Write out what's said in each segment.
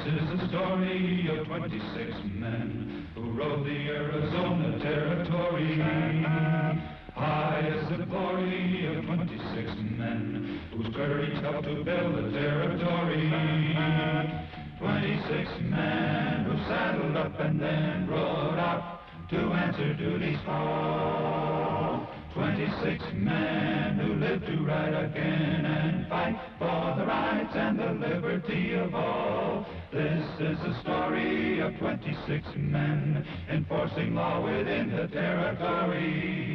is the story of 26 men who rode the Arizona Territory. High is the glory of 26 men whose courage helped to build the territory. 26 men who saddled up and then rode out to answer duty's call. 26 men who lived to ride again and fight for the rights and the liberty of all. This is the story of 26 men enforcing law within the territory.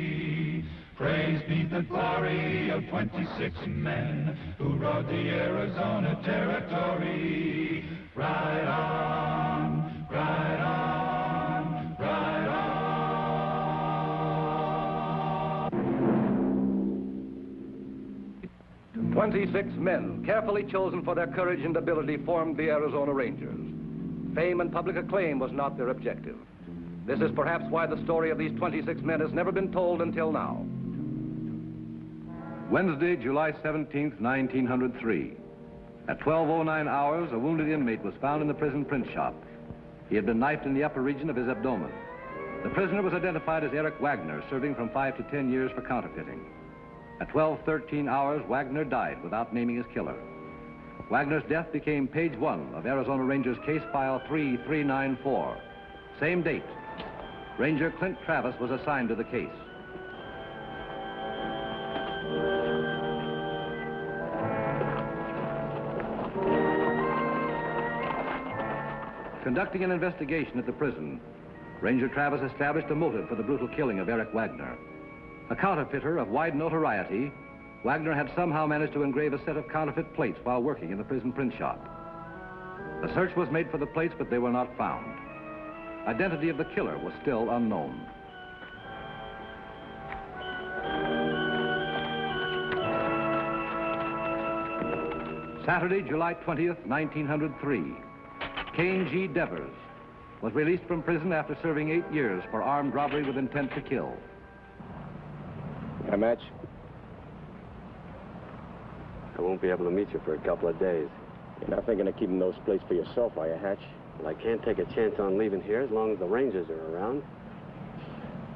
Praise be the glory of 26 men who rode the Arizona Territory. Ride on, ride on, ride on. 26 men, carefully chosen for their courage and ability, formed the Arizona Rangers. Fame and public acclaim was not their objective. This is perhaps why the story of these 26 men has never been told until now. Wednesday, July 17th, 1903. At 12:09 hours, a wounded inmate was found in the prison print shop. He had been knifed in the upper region of his abdomen. The prisoner was identified as Eric Wagner, serving from 5 to 10 years for counterfeiting. At 12:13 hours, Wagner died without naming his killer. Wagner's death became page 1 of Arizona Rangers case file 3394. Same date. Ranger Clint Travis was assigned to the case. Conducting an investigation at the prison, Ranger Travis established a motive for the brutal killing of Eric Wagner. A counterfeiter of wide notoriety, Wagner had somehow managed to engrave a set of counterfeit plates while working in the prison print shop. A search was made for the plates, but they were not found. Identity of the killer was still unknown. Saturday, July 20th, 1903. Cain G. Devers was released from prison after serving 8 years for armed robbery with intent to kill. Got a match? I won't be able to meet you for a couple of days. You're not thinking of keeping those plates for yourself, are you, Hatch? Well, I can't take a chance on leaving here as long as the Rangers are around.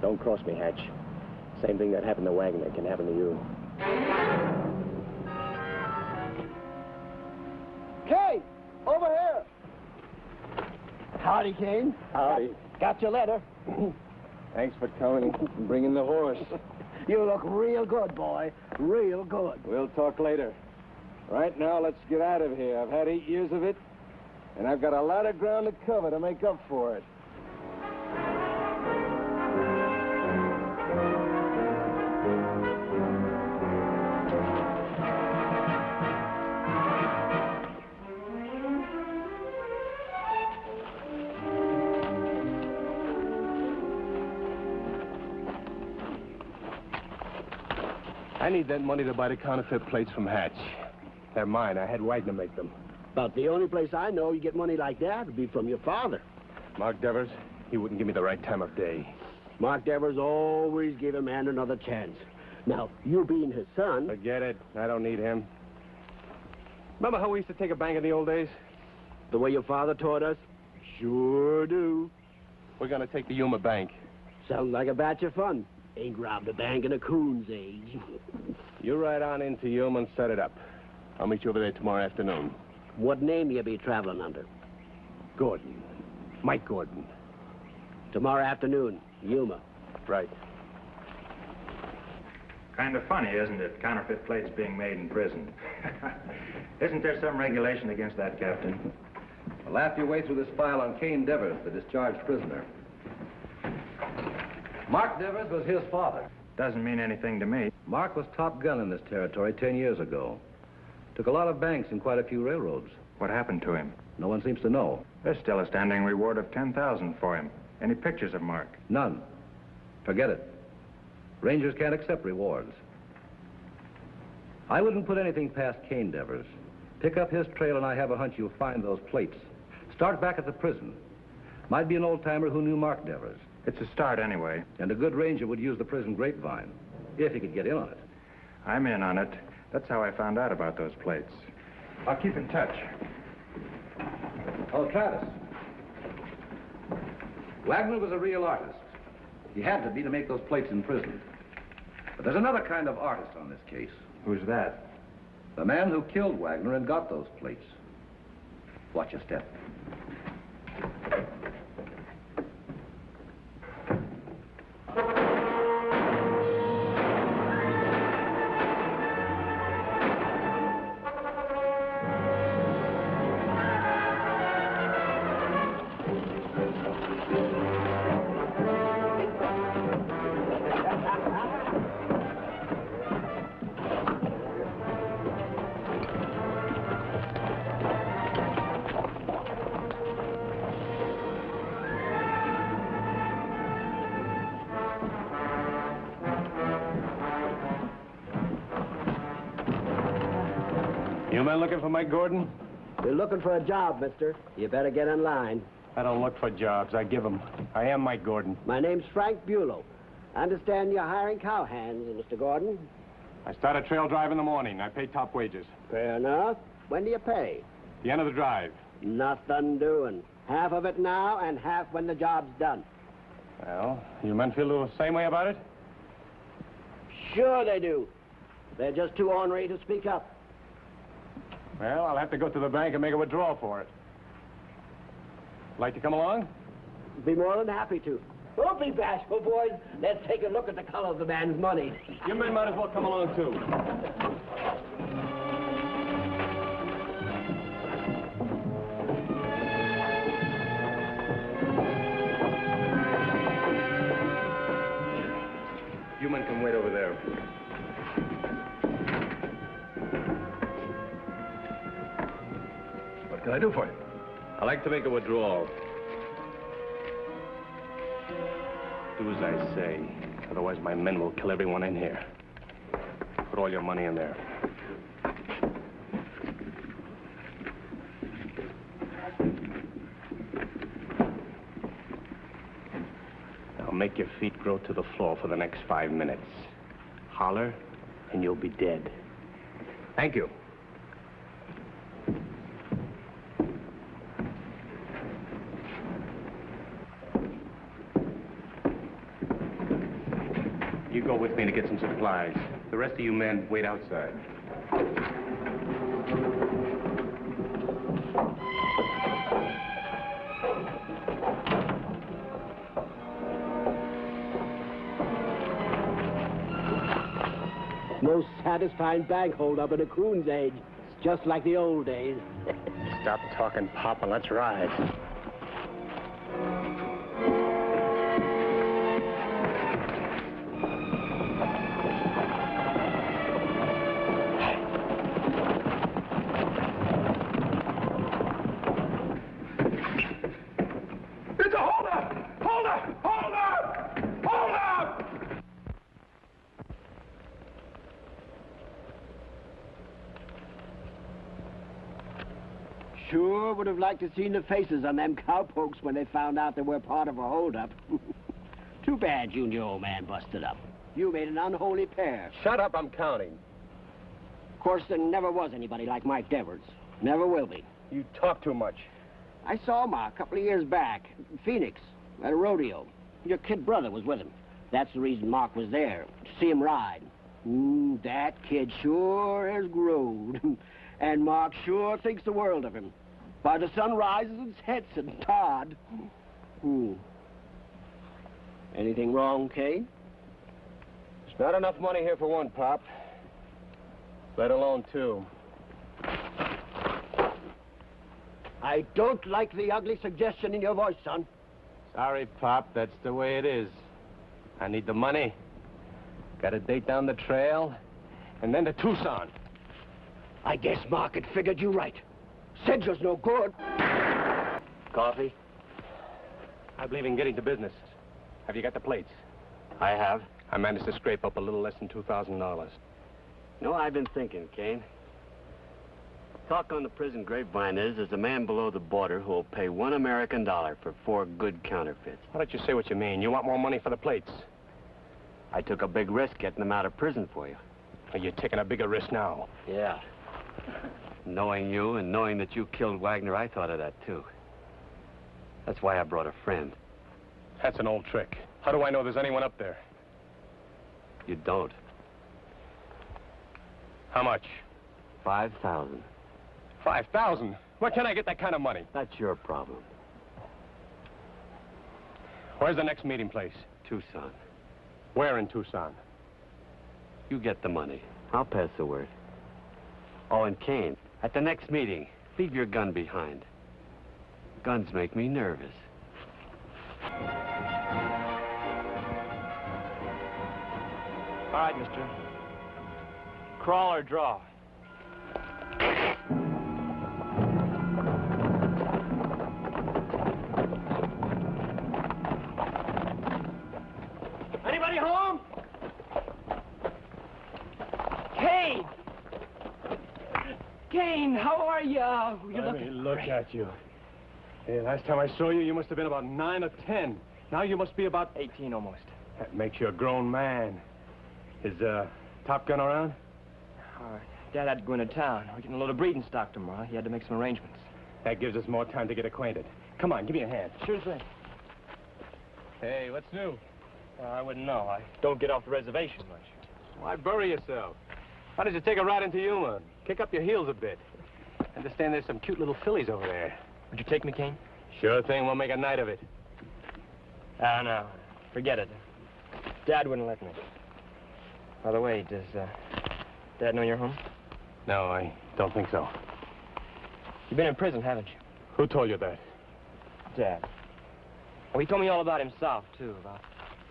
Don't cross me, Hatch. Same thing that happened to Wagner can happen to you. Cain! Over here! Howdy, Cain. Howdy. Got your letter. Thanks for coming and bringing the horse. You look real good, boy. Real good. We'll talk later. Right now, let's get out of here. I've had 8 years of it, and I've got a lot of ground to cover to make up for it. I need that money to buy the counterfeit plates from Hatch. They're mine. I had Wagner make them. About the only place I know you get money like that would be from your father. Mark Devers, he wouldn't give me the right time of day. Mark Devers always give a man another chance. Now, you being his son... Forget it. I don't need him. Remember how we used to take a bank in the old days? The way your father taught us? Sure do. We're going to take the Yuma Bank. Sounds like a batch of fun. Ain't robbed a bank in a coon's age. You ride on into Yuma and set it up. I'll meet you over there tomorrow afternoon. What name you be traveling under? Gordon. Mike Gordon. Tomorrow afternoon, Yuma. Right. Kind of funny, isn't it? Counterfeit plates being made in prison. Isn't there some regulation against that, Captain? Well, laugh your way through this file on Cain Devers, the discharged prisoner. Mark Devers was his father. Doesn't mean anything to me. Mark was top gun in this territory 10 years ago. Took a lot of banks and quite a few railroads. What happened to him? No one seems to know. There's still a standing reward of $10,000 for him. Any pictures of Mark? None. Forget it. Rangers can't accept rewards. I wouldn't put anything past Cain Devers. Pick up his trail and I have a hunch you'll find those plates. Start back at the prison. Might be an old-timer who knew Mark Devers. It's a start anyway. And a good ranger would use the prison grapevine, if he could get in on it. I'm in on it. That's how I found out about those plates. I'll keep in touch. Oh, Travis. Wagner was a real artist. He had to be to make those plates in prison. But there's another kind of artist on this case. Who's that? The man who killed Wagner and got those plates. Watch your step. You men looking for Mike Gordon? We're looking for a job, mister. You better get in line. I don't look for jobs. I give them. I am Mike Gordon. My name's Frank Bulow. I understand you're hiring cowhands, Mr. Gordon. I start a trail drive in the morning. I pay top wages. Fair enough. When do you pay? The end of the drive. Nothing doing. Half of it now and half when the job's done. Well, you men feel the same way about it? Sure they do. They're just too ornery to speak up. Well, I'll have to go to the bank and make a withdrawal for it. Like to come along? Be more than happy to. Don't be bashful, boys. Let's take a look at the color of the man's money. You men might as well come along, too. You men can wait over there. What can I do for you? I'd like to make a withdrawal. Do as I say. Otherwise, my men will kill everyone in here. Put all your money in there. Now make your feet grow to the floor for the next 5 minutes. Holler, and you'll be dead. Thank you. You go with me to get some supplies. The rest of you men wait outside. Most satisfying bank holdup in a coon's age. It's just like the old days. Stop talking, Pop, and let's ride. Sure would have liked to seen the faces on them cowpokes when they found out they were part of a holdup. Too bad you and your old man busted up. You made an unholy pair. Shut up, I'm counting. Of course, there never was anybody like Mike Devers. Never will be. You talk too much. I saw him a couple of years back in Phoenix at a rodeo. Your kid brother was with him. That's the reason Mark was there, to see him ride. That kid sure has grown. And Mark sure thinks the world of him. By the sun rises and sets and Todd. Anything wrong, Cain? There's not enough money here for one, Pop. Let alone two. I don't like the ugly suggestion in your voice, son. Sorry, Pop. That's the way it is. I need the money. Got a date down the trail, and then to Tucson. I guess Mark had figured you right. Sedger's no good. Coffee? I believe in getting to business. Have you got the plates? I have. I managed to scrape up a little less than $2,000. No, I've been thinking, Cain. Talk on the prison grapevine is there's a man below the border who will pay $1 American for 4 good counterfeits. Why don't you say what you mean? You want more money for the plates? I took a big risk getting them out of prison for you. Are you taking a bigger risk now? Yeah. Knowing you and knowing that you killed Wagner, I thought of that, too. That's why I brought a friend. That's an old trick. How do I know there's anyone up there? You don't. How much? 5,000. 5,000? Where can I get that kind of money? That's your problem. Where's the next meeting place? Tucson. Where in Tucson? You get the money. I'll pass the word. Oh, and Cain, at the next meeting, leave your gun behind. Guns make me nervous. All right, mister. Crawl or draw? Anybody home? Cain! Cain, how are you? You Look at you. Hey, last time I saw you, you must have been about 9 or 10. Now you must be about 18 almost. That makes you a grown man. Is, Top Gun around? Dad had to go into town. We're getting a load of breeding stock tomorrow. He had to make some arrangements. That gives us more time to get acquainted. Come on, give me a hand. Sure thing. Hey, what's new? I wouldn't know. I don't get off the reservation much. Why bury yourself? Why don't you take a ride into Yuma? Kick up your heels a bit. Understand there's some cute little fillies over there. Would you take me, Cain? Sure thing, we'll make a night of it. No. Forget it. Dad wouldn't let me. By the way, does, Dad know you're home? No, I don't think so. You've been in prison, haven't you? Who told you that? Dad. Oh, he told me all about himself, too, about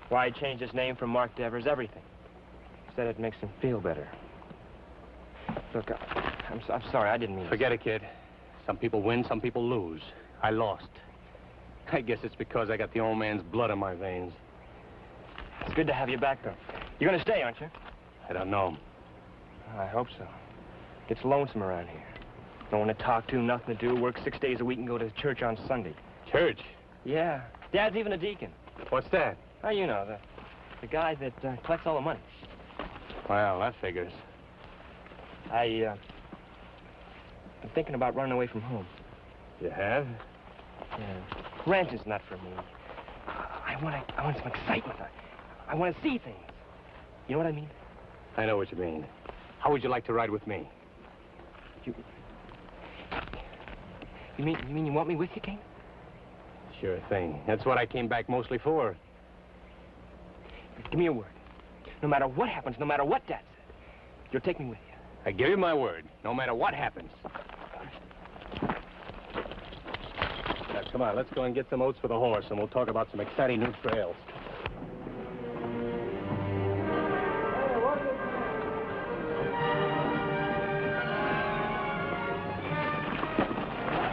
why he changed his name from Mark Devers, everything. He said it makes him feel better. Look, I'm sorry, I didn't mean Forget it, kid. Some people win, some people lose. I lost. I guess it's because I got the old man's blood in my veins. It's good to have you back, though. You're gonna stay, aren't you? I don't know. I hope so. Gets lonesome around here. No one to talk to, nothing to do, work 6 days a week and go to church on Sunday. Church? Yeah. Dad's even a deacon. What's that? Oh, you know, the guy that collects all the money. Well, that figures. I'm thinking about running away from home. You have? Yeah. Ranching's not for me. I want some excitement. I want to see things. You know what I mean? I know what you mean. How would you like to ride with me? You mean you want me with you, Cain? Sure thing. That's what I came back mostly for. Give me your word. No matter what happens, no matter what Dad said, you'll take me with you. I give you my word, no matter what happens. Now, come on, let's go and get some oats for the horse, and we'll talk about some exciting new trails.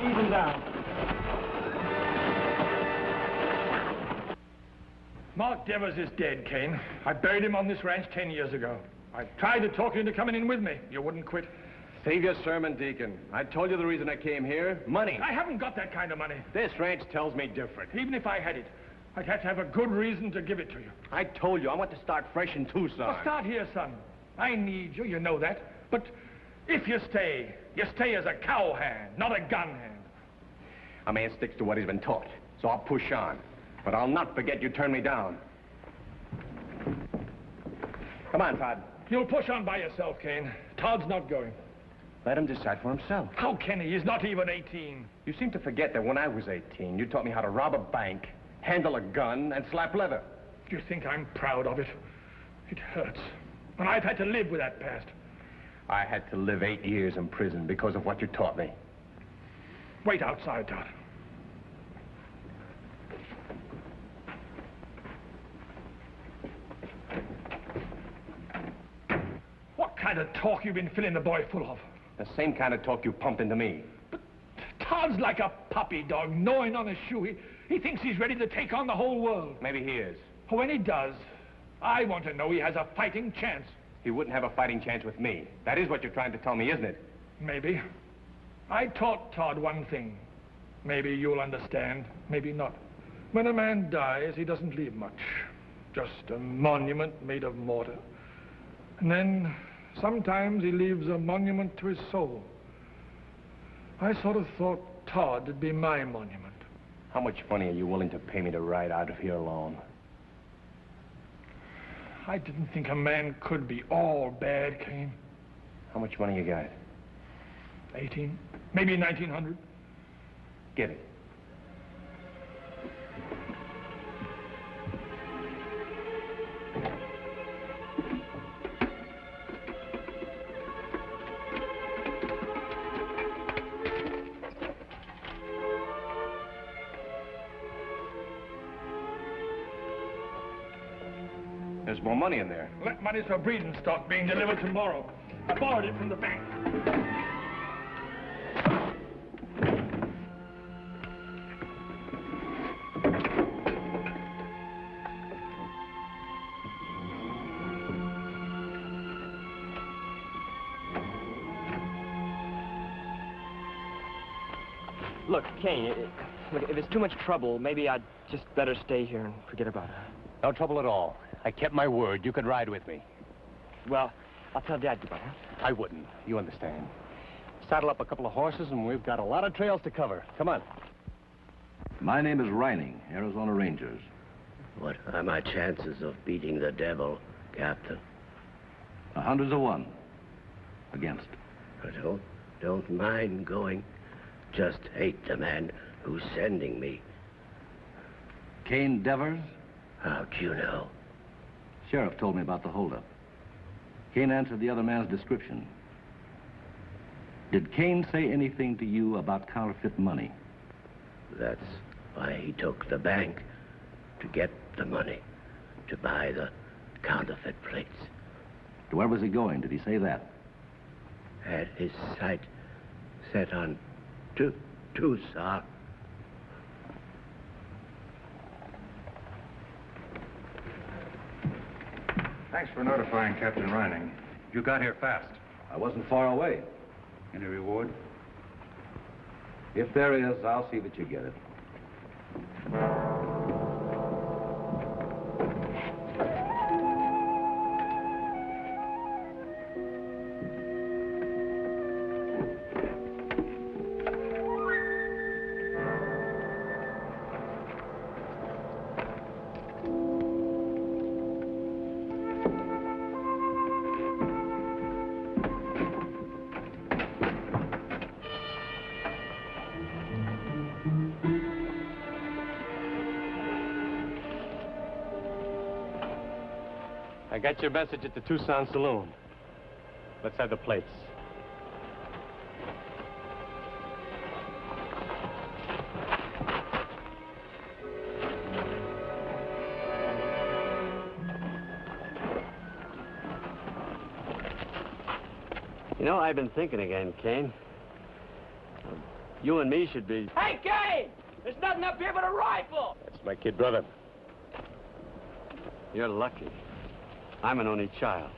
Even down. Mark Devers is dead, Cain. I buried him on this ranch 10 years ago. I tried to talk you into coming in with me. You wouldn't quit. Save your sermon, Deacon. I told you the reason I came here. Money. I haven't got that kind of money. This ranch tells me different. Even if I had it, I'd have to have a good reason to give it to you. I told you, I want to start fresh in Tucson. Well, start here, son. I need you know that. But if you stay as a cowhand, not a gun hand. A man sticks to what he's been taught, so I'll push on. But I'll not forget you turned me down. Come on, Todd. You'll push on by yourself, Cain. Todd's not going. Let him decide for himself. How can he? He's not even 18. You seem to forget that when I was 18, you taught me how to rob a bank, handle a gun, and slap leather. Do you think I'm proud of it? It hurts. And I've had to live with that past. I had to live 8 years in prison because of what you taught me. Wait outside, Todd. What kind of talk you been filling the boy full of? The same kind of talk you pumped into me. But Todd's like a puppy dog, gnawing on a shoe. He thinks he's ready to take on the whole world. Maybe he is. When he does, I want to know he has a fighting chance. He wouldn't have a fighting chance with me. That is what you're trying to tell me, isn't it? Maybe. I taught Todd one thing. Maybe you'll understand, maybe not. When a man dies, he doesn't leave much. Just a monument made of mortar. And then, sometimes he leaves a monument to his soul. I sort of thought Todd would be my monument. How much money are you willing to pay me to ride out of here alone? I didn't think a man could be all bad, Cain. How much money you got? 18, maybe 1900. Get it. There's more money in there. That money's for breeding stock being delivered tomorrow. I borrowed it from the bank. Look, Cain, look, if it's too much trouble, maybe I'd just better stay here and forget about it. No trouble at all. I kept my word. You could ride with me. Well, I'll tell Dad goodbye, huh? I wouldn't. You understand. Saddle up a couple of horses, and we've got a lot of trails to cover. Come on. My name is Reining, Arizona Rangers. What are my chances of beating the devil, Captain? 100 to 1. Against. I don't mind going. Just hate the man who's sending me. Cain Devers? How'd you know? Sheriff told me about the holdup. Cain answered the other man's description. Did Cain say anything to you about counterfeit money? That's why he took the bank, to get the money, to buy the counterfeit plates. To where was he going? Did he say that? Had his sight set on Tucson. Thanks for notifying Captain Reining. You got here fast. I wasn't far away. Any reward? If there is, I'll see that you get it. I got your message at the Tucson saloon. Let's have the plates. You know, I've been thinking again, Cain. You and me should be... Hey, Cain! There's nothing up here but a rifle! That's my kid brother. You're lucky. I'm an only child.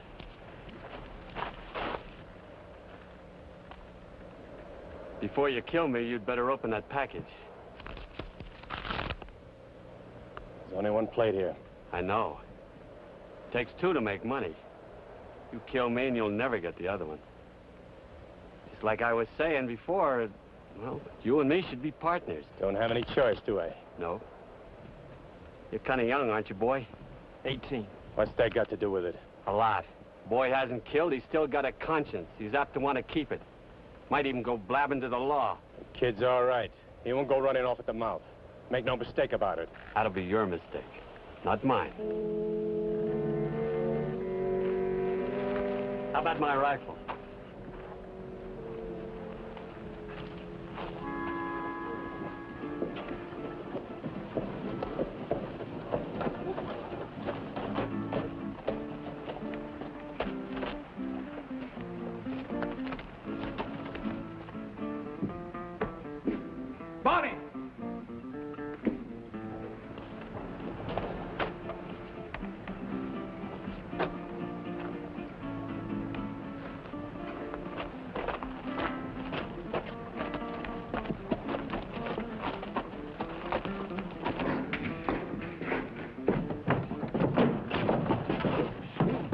Before you kill me, you'd better open that package. There's only one plate here. I know. Takes two to make money. You kill me and you'll never get the other one. Just like I was saying before, well, you and me should be partners. Don't have any choice, do I? No. You're kind of young, aren't you, boy? 18. What's that got to do with it? A lot. Boy hasn't killed, he's still got a conscience. He's apt to want to keep it. Might even go blabbing to the law. The kid's all right. He won't go running off at the mouth. Make no mistake about it. That'll be your mistake, not mine. How about my rifle? Bonnie!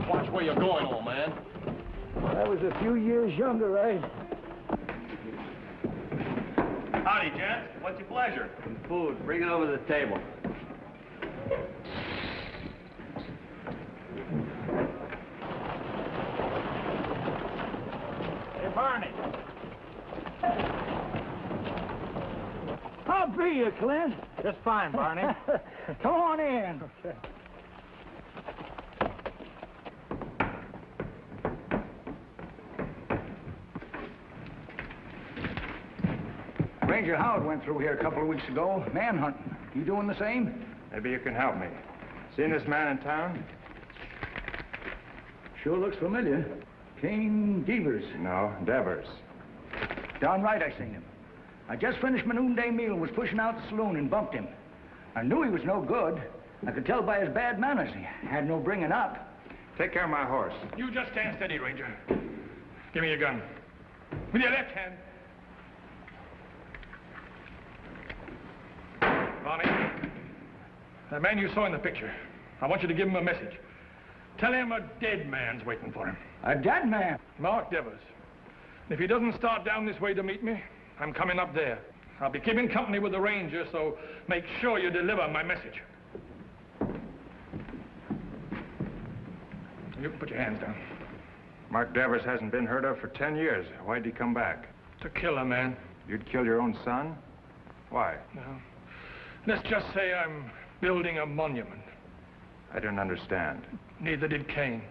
Watch where you're going, old man. I was a few years younger, Howdy, gents. What's your pleasure? Some food. Bring it over to the table. Hey, Barney. How be you, Clint? Just fine, Barney. Come on in. Okay. Ranger Howard went through here a couple of weeks ago, manhunting. You doing the same? Maybe you can help me. Seen this man in town? Sure looks familiar. Cain Devers. No, Devers. Darn right I seen him. I just finished my noonday meal and was pushing out the saloon and bumped him. I knew he was no good. I could tell by his bad manners. He had no bringing up. Take care of my horse. You just stand steady, Ranger. Give me your gun. With your left hand. Barney, the man you saw in the picture, I want you to give him a message. Tell him a dead man's waiting for him. A dead man? Mark Devers. If he doesn't start down this way to meet me, I'm coming up there. I'll be keeping company with the ranger, so make sure you deliver my message. You can put your hands down. Mark Devers hasn't been heard of for 10 years. Why'd he come back? To kill a man. You'd kill your own son? Why? No. Let's just say I'm building a monument. I don't understand. Neither did Cain.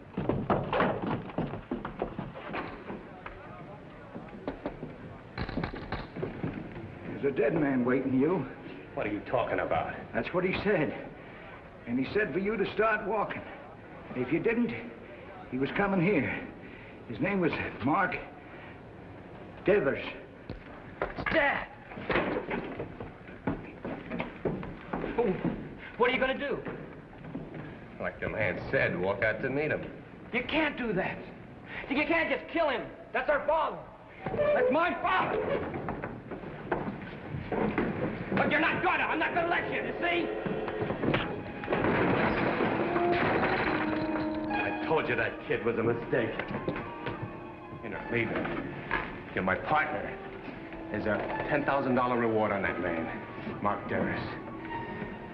There's a dead man waiting you. What are you talking about? That's what he said. And he said for you to start walking. If you didn't, he was coming here. His name was Mark Devers. Dad! What are you going to do? Like the man said, walk out to meet him. You can't do that. You can't just kill him. That's our father. That's my father. But you're not gonna. I'm not gonna let you see? I told you that kid was a mistake. You're not leaving. You're my partner. There's a $10,000 reward on that man, Mark Devers.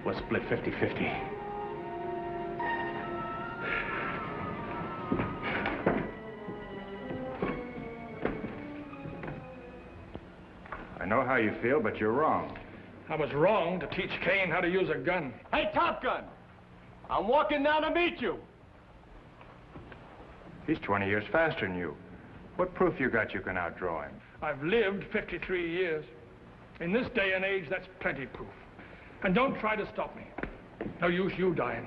We'll split 50-50. I know how you feel, but you're wrong. I was wrong to teach Cain how to use a gun. Hey, Top Gun! I'm walking down to meet you. He's 20 years faster than you. What proof you got you can outdraw him? I've lived 53 years. In this day and age, that's plenty proof. And don't try to stop me. No use you dying.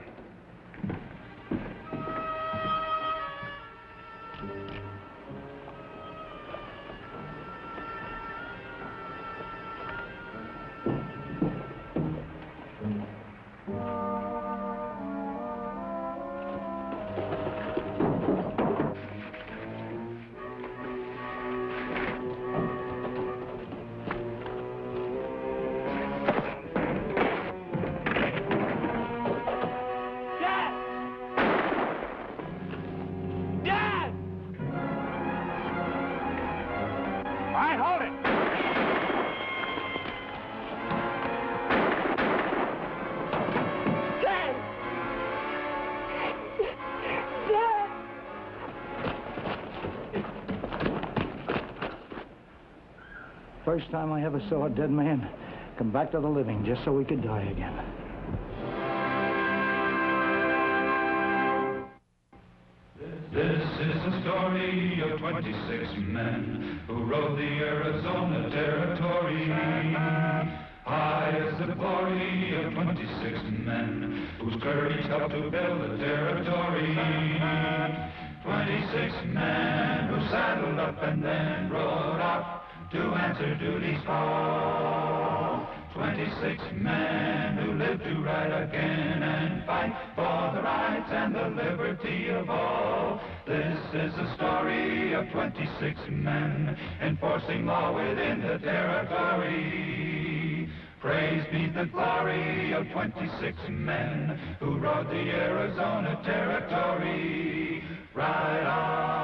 First time I ever saw a dead man come back to the living just so he could die again. This is the story of 26 men who rode the Arizona Territory. High is the glory of 26 men whose courage helped to build the territory. 26 men who saddled up and then rode out to answer duty's call. 26 men who lived to ride again and fight for the rights and the liberty of all. This is the story of 26 men enforcing law within the territory. Praise be the glory of 26 men who rode the Arizona Territory. Ride on.